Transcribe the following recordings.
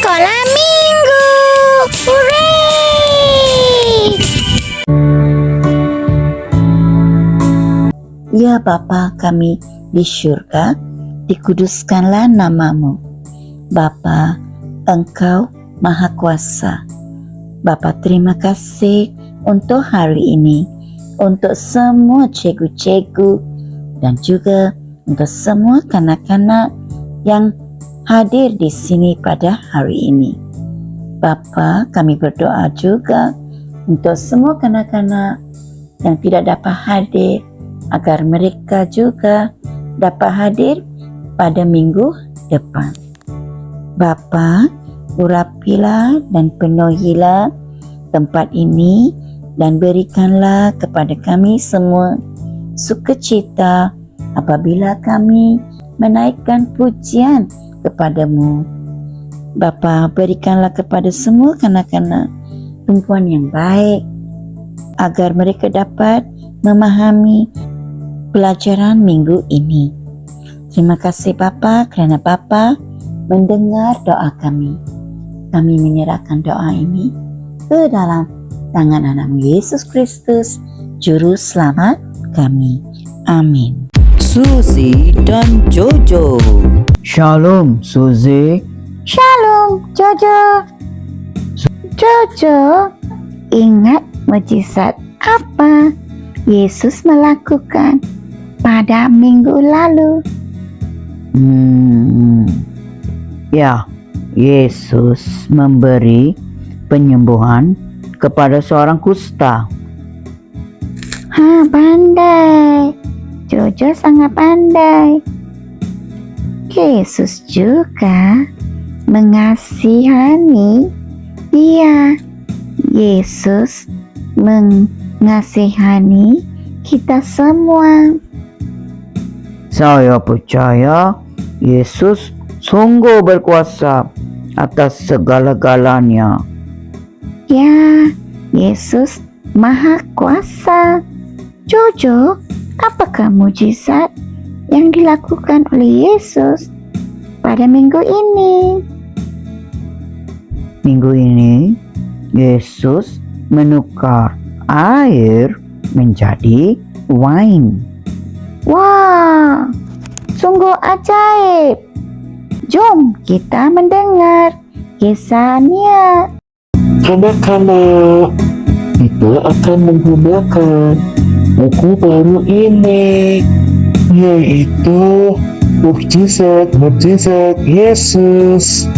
sekolah minggu. Hooray! Ya Bapa kami di syurga, dikuduskanlah namamu. Bapa, Engkau Maha Kuasa. Bapa, terima kasih untuk hari ini, untuk semua cikgu-cikgu dan juga untuk semua kanak-kanak yang hadir di sini pada hari ini. Bapa, kami berdoa juga untuk semua kanak-kanak yang tidak dapat hadir, agar mereka juga dapat hadir pada minggu depan. Bapa, urapilah dan penuhilah tempat ini dan berikanlah kepada kami semua sukacita apabila kami menaikkan pujian kepadamu. Bapa, berikanlah kepada semua kanak-kanak tumpuan yang baik agar mereka dapat memahami pelajaran minggu ini. Terima kasih Bapa kerana Bapa mendengar doa kami. Kami menyerahkan doa ini ke dalam tangan anakmu Yesus Kristus, Juru Selamat kami. Amin. Suzy dan Jojo. Shalom Suzy. Shalom Jojo. Jojo, ingat mukjizat apa Yesus melakukan pada minggu lalu? Ya, Yesus memberi penyembuhan kepada seorang kusta. Pandai. Jojo sangat pandai. Yesus juga mengasihani dia. Yesus mengasihani kita semua. Saya percaya Yesus sungguh berkuasa atas segala-galanya. Ya, Yesus Maha Kuasa. Jojo, apakah mujizat yang dilakukan oleh Yesus pada minggu ini? Minggu ini, Yesus menukar air menjadi wine. Wah, sungguh ajaib. Jom kita mendengar kisahnya. Kanak-kanak, kita akan menggunakan buku baru ini, yaitu Mukjizat Yesus.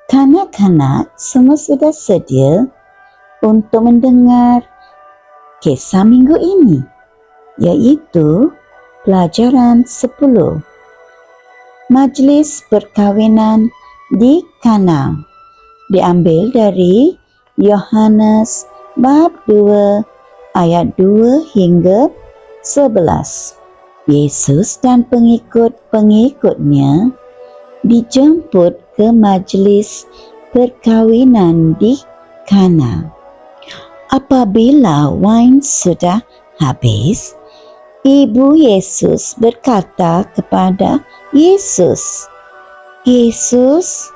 Kanak-kanak semua sudah sedia untuk mendengar kisah minggu ini, yaitu pelajaran 10. Majlis perkahwinan di Kana. Diambil dari Yohanes bab 2 ayat 2 hingga 11. Yesus dan pengikut-pengikutnya dijemput ke majlis perkahwinan di Kana. Apabila wine sudah habis, Ibu Yesus berkata kepada Yesus, "Yesus,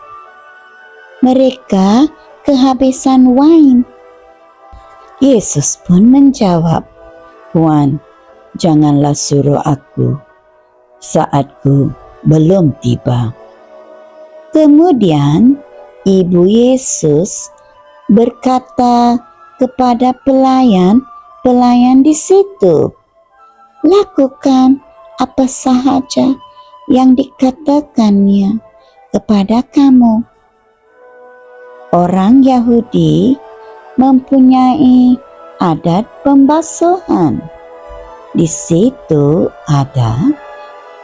mereka kehabisan wine." Yesus pun menjawab, "Tuan, janganlah suruh aku. Saatku belum tiba." Kemudian Ibu Yesus berkata kepada pelayan di situ, "Lakukan apa sahaja yang dikatakannya kepada kamu." Orang Yahudi mempunyai adat pembasuhan. Di situ ada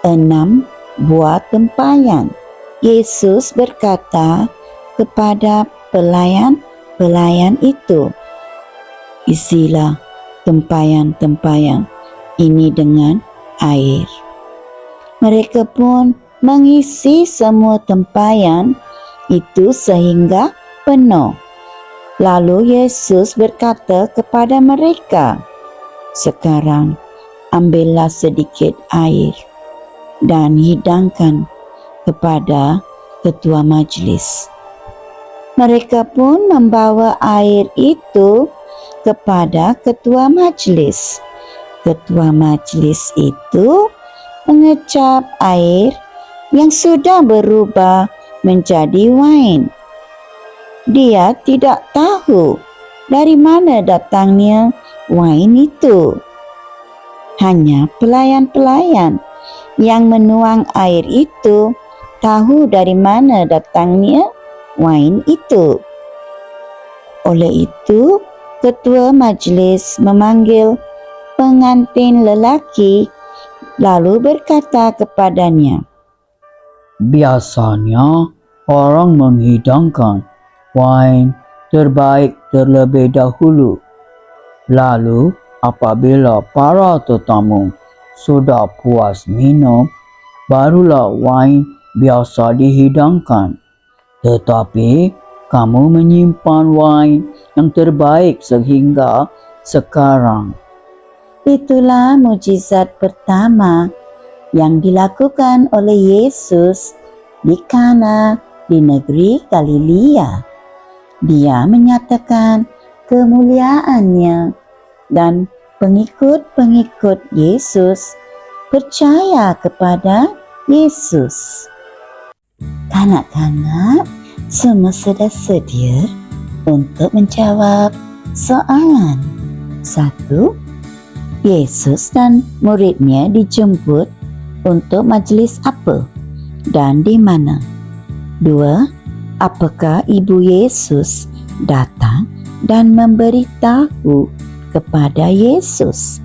6 buah tempayan. Yesus berkata kepada pelayan itu, "Isilah tempayan-tempayan ini dengan air." Mereka pun mengisi semua tempayan itu sehingga penuh. Lalu Yesus berkata kepada mereka, "Sekarang ambillah sedikit air dan hidangkan kepada ketua majlis." Mereka pun membawa air itu kepada ketua majelis. Ketua majelis itu mengecap air yang sudah berubah menjadi wain. Dia tidak tahu dari mana datangnya wain itu. Hanya pelayan-pelayan yang menuang air itu tahu dari mana datangnya wain itu. Oleh itu, ketua majelis memanggil pengantin lelaki lalu berkata kepadanya, Biasanya orang menghidangkan wain terbaik terlebih dahulu. Lalu apabila para tetamu sudah puas minum, barulah wain biasa dihidangkan. Tetapi kamu menyimpan wain yang terbaik sehingga sekarang. Itulah mujizat pertama yang dilakukan oleh Yesus di Kana di negeri Galilea. Dia menyatakan kemuliaannya dan pengikut-pengikut Yesus percaya kepada Yesus. Kanak-kanak semua sudah sedia untuk menjawab soalan. 1. Yesus dan muridnya dijemput untuk majelis apa dan di mana? 2. Apakah ibu Yesus datang dan memberitahu kepada Yesus?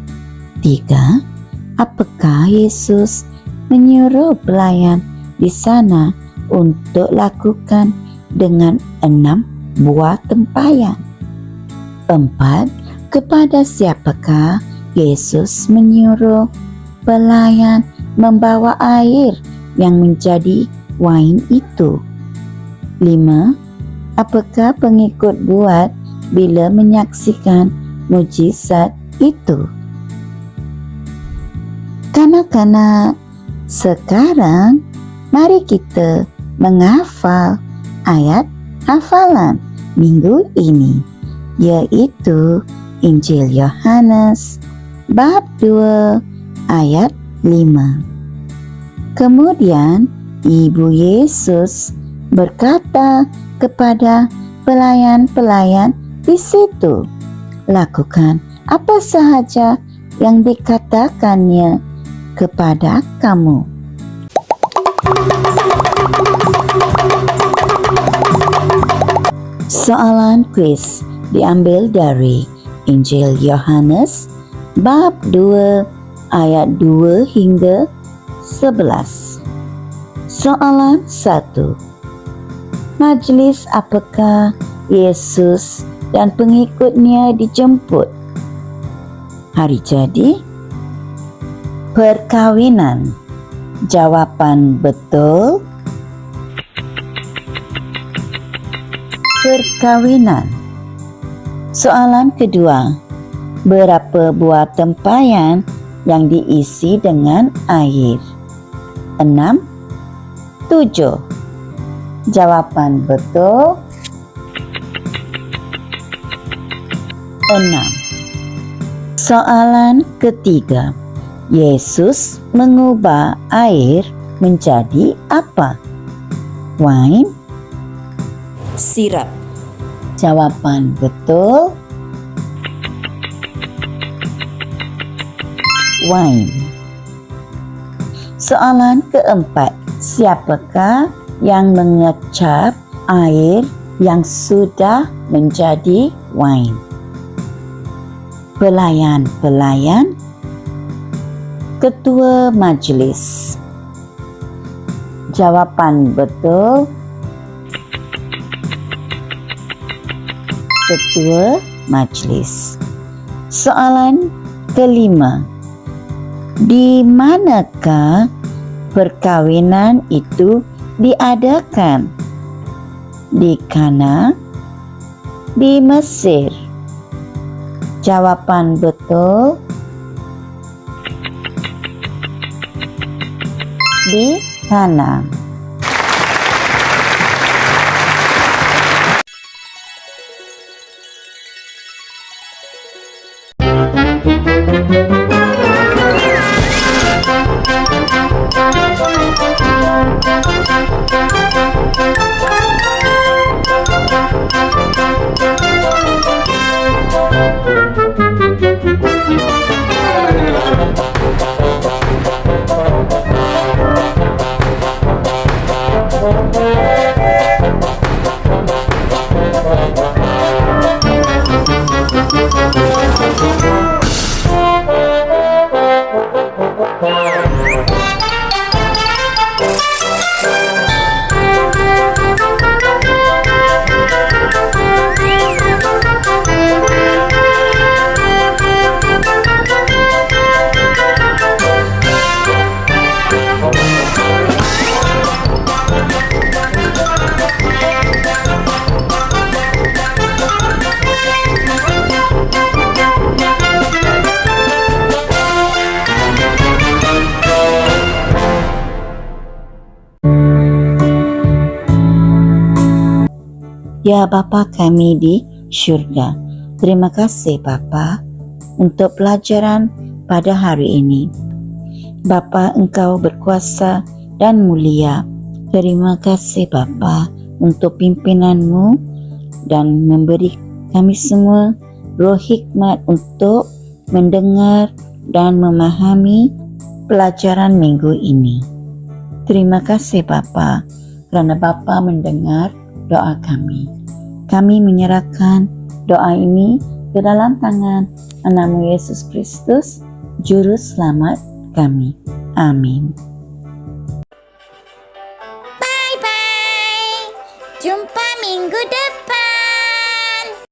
3. Apakah Yesus menyuruh pelayan di sana untuk lakukan dengan 6 buah tempayan? 4. Kepada siapakah Yesus menyuruh pelayan membawa air yang menjadi wain itu? 5. Apakah pengikut buat bila menyaksikan mujizat itu? Kanak-kanak, sekarang mari kita menghafal ayat hafalan minggu ini, yaitu Injil Yohanes bab 2 ayat 5. Kemudian Ibu Yesus berkata kepada pelayan-pelayan di situ, lakukan apa sahaja yang dikatakannya kepada kamu. Soalan kuis diambil dari Injil Yohanes bab 2 ayat 2 hingga 11. Soalan 1. Majelis apakah Yesus dan pengikutnya dijemput? Hari jadi? Perkawinan. Jawapan betul. Perkawinan. Soalan kedua. Berapa buah tempayan yang diisi dengan air? 6, 7. Jawapan betul 6. Soalan ketiga. Yesus mengubah air menjadi apa? Wain? Sirap. Jawapan betul wain. Soalan keempat. Siapakah yang mengecap air yang sudah menjadi wain? Pelayan-pelayan, ketua majelis. Jawapan betul ketua majelis. Soalan kelima. Di manakah perkawinan itu diadakan? Di Kana? Di Mesir? Jawapan betul di Kana. Ya Bapa kami di syurga, terima kasih Bapa untuk pelajaran pada hari ini. Bapa, Engkau berkuasa dan mulia. Terima kasih Bapa untuk pimpinan-Mu dan memberi kami semua roh hikmat untuk mendengar dan memahami pelajaran minggu ini. Terima kasih Bapa kerana Bapa mendengar doa kami. Kami menyerahkan doa ini ke dalam tangan Anak-Mu Yesus Kristus, Juru Selamat kami. Amin. Bye-bye. Jumpa minggu depan.